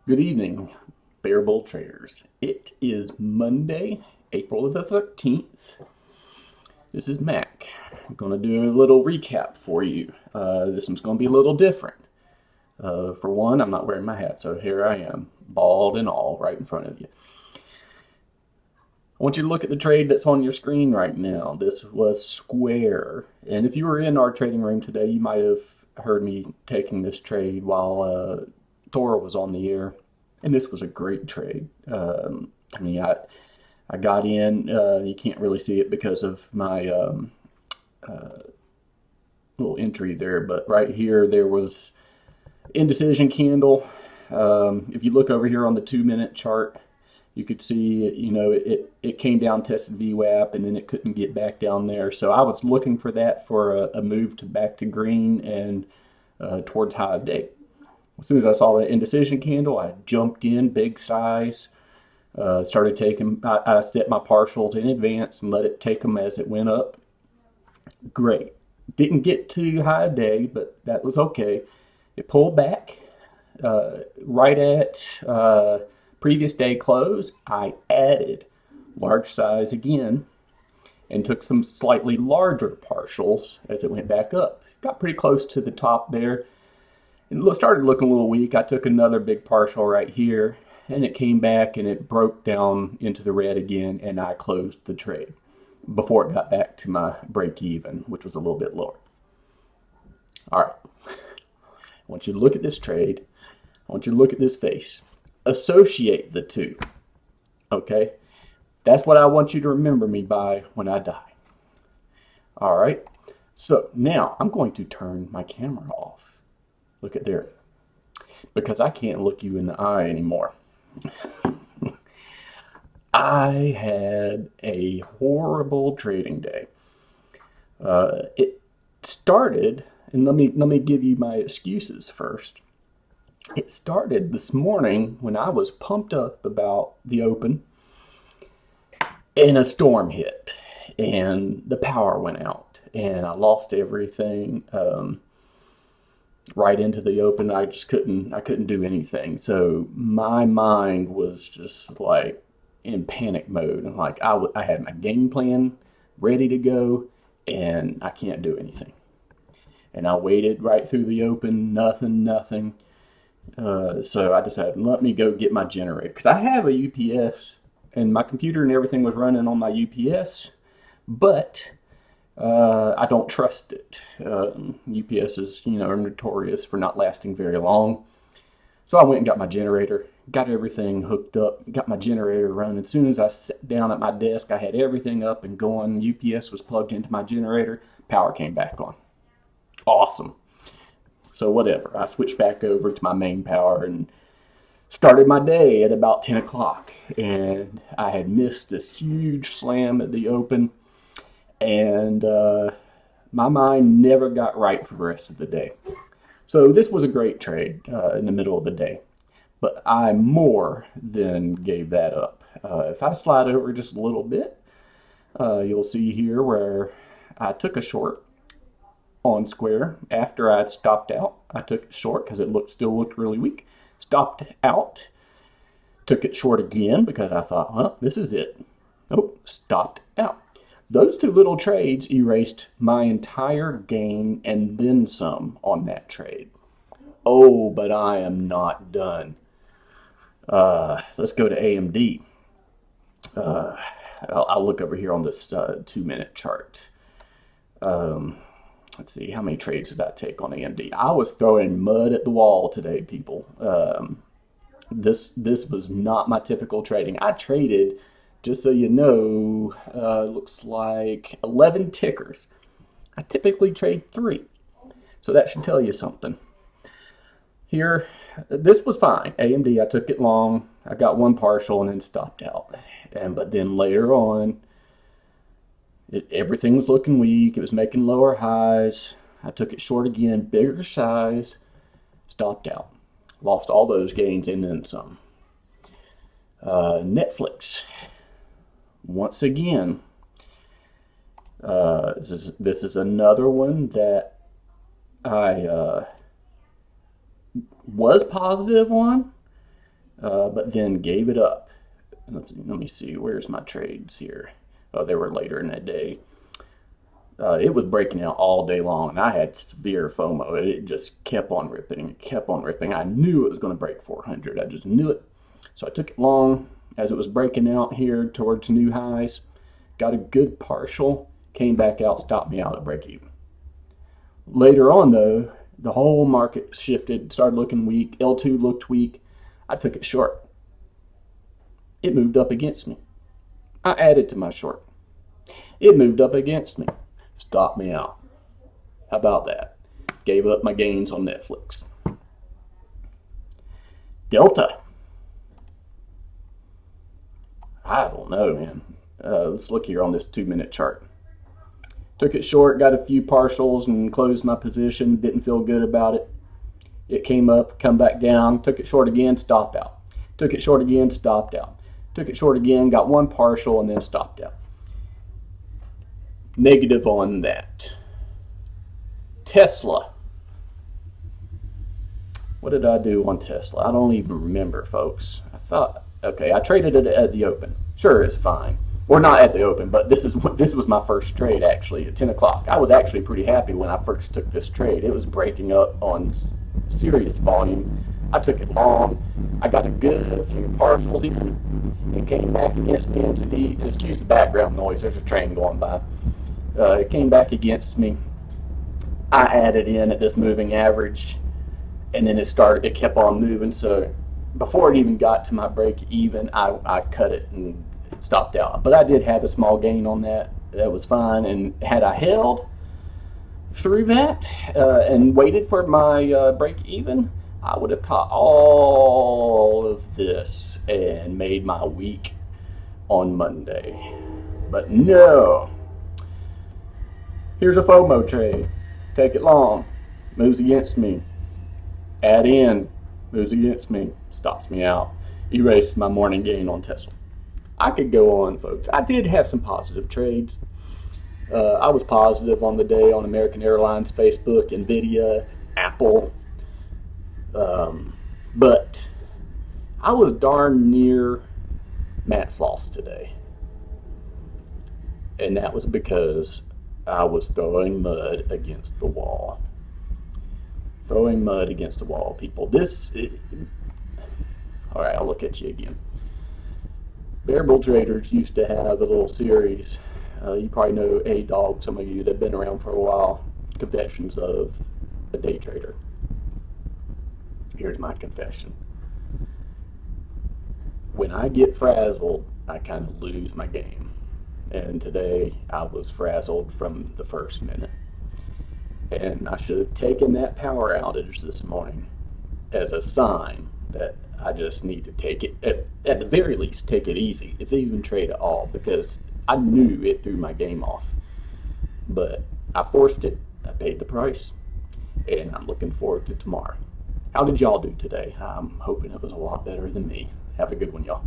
Good evening, Bear Bull traders. It is Monday, April the 13th. This is Mac. I'm going to do a little recap for you. This one's going to be a little different. For one, I'm not wearing my hat, so here I am, bald and all, right in front of you. I want you to look at the trade that's on your screen right now. This was Square. And if you were in our trading room today, you might have heard me taking this trade while Thor was on the air. And this was a great trade. I got in. You can't really see it because of my little entry there. But right here, there was indecision candle. If you look over here on the 2-minute chart, you could see, it came down, tested VWAP, and then it couldn't get back down there. So I was looking for that for a move back to green and towards high of day. As soon as I saw that indecision candle, I jumped in, big size, started taking, I set my partials in advance and let it take them as it went up. Great. Didn't get to high of day, but that was okay. It pulled back right at previous day close. I added large size again and took some slightly larger partials as it went back up. Got pretty close to the top there. It started looking a little weak. I took another big partial right here, and it came back and it broke down into the red again, and I closed the trade before it got back to my break even, which was a little bit lower. All right. I want you to look at this trade. I want you to look at this face. Associate the two. Okay? That's what I want you to remember me by when I die. All right? So now I'm going to turn my camera off. Look at there. Because I can't look you in the eye anymore. I had a horrible trading day. It started, and let me give you my excuses first. It started this morning when I was pumped up about the open, and a storm hit, and the power went out, and I lost everything. Right into the open. I couldn't do anything. So my mind was just like in panic mode. And like I had my game plan ready to go, and I can't do anything. And I waited right through the open, nothing. So I decided, let me go get my generator. Because I have a UPS, and my computer and everything was running on my UPS, but I don't trust it. UPS is, are notorious for not lasting very long. So I went and got my generator, got everything hooked up, got my generator running. As soon as I sat down at my desk, I had everything up and going. UPS was plugged into my generator. Power came back on. Awesome. So whatever. I switched back over to my main power and started my day at about 10 o'clock. And I had missed this huge slam at the open. And my mind never got right for the rest of the day. So this was a great trade in the middle of the day. But I more than gave that up. If I slide over just a little bit, you'll see here where I took a short on Square after I'd stopped out. I took it short because it still looked really weak. Stopped out. Took it short again because I thought, well, this is it. Nope, stopped out. Those two little trades erased my entire gain and then some on that trade. Oh, but I am not done. Let's go to AMD. I'll look over here on this 2-minute chart. Let's see, how many trades did I take on AMD? I was throwing mud at the wall today, people. This was not my typical trading. I traded, just so you know, looks like 11 tickers. I typically trade 3. So that should tell you something. Here, this was fine. AMD, I took it long. I got one partial and then stopped out. But then later on, everything was looking weak. It was making lower highs. I took it short again, bigger size, stopped out. Lost all those gains and then some. Netflix. Once again, this is another one that I was positive on, but then gave it up. Let me see, where's my trades here? Oh, they were later in the day. It was breaking out all day long, and I had severe FOMO. It just kept on ripping and kept on ripping. I knew it was going to break 400. I just knew it. So I took it long as it was breaking out here towards new highs. Got a good partial, came back out, stopped me out at break even. Later on, though, the whole market shifted, started looking weak. L2 looked weak. I took it short. It moved up against me. I added to my short. It moved up against me. Stopped me out. How about that? Gave up my gains on Netflix. Delta. I don't know, man. Let's look here on this 2-minute chart. Took it short, got a few partials, and closed my position. Didn't feel good about it. It came up, come back down. Took it short again, stopped out. Took it short again, stopped out. Took it short again, got one partial, and then stopped out. Negative on that. Tesla. What did I do on Tesla? I don't even remember, folks. I traded it at the open. Sure, it's fine. Or not at the open, but this was my first trade actually at 10 o'clock. I was actually pretty happy when I first took this trade. It was breaking up on serious volume. I took it long. I got a few partials in. It came back against me into the, excuse the background noise, there's a train going by. It came back against me. I added in at this moving average, and then it kept on moving. So before it even got to my break even, I cut it and stopped out. But I did have a small gain on that. That was fine. And had I held through that and waited for my break even, I would have caught all of this and made my week on Monday. But no. Here's a FOMO trade. Take it long. Moves against me. Add in. Moves against me. Stops me out. Erased my morning gain on Tesla. I could go on, folks. I did have some positive trades. I was positive on the day on American Airlines, Facebook, Nvidia, Apple. But I was darn near Matt's loss today. And that was because I was throwing mud against the wall. Throwing mud against the wall, people. All right, I'll look at you again. Bear Bull Traders used to have a little series. You probably know A-Dog, some of you that have been around for a while. Confessions of a Day Trader. Here's my confession. When I get frazzled, I kind of lose my game. And today I was frazzled from the first minute. And I should have taken that power outage this morning as a sign that I just need to take it, at the very least, take it easy, if even trade at all, because I knew it threw my game off. But I forced it, I paid the price, and I'm looking forward to tomorrow. How did y'all do today? I'm hoping it was a lot better than me. Have a good one, y'all.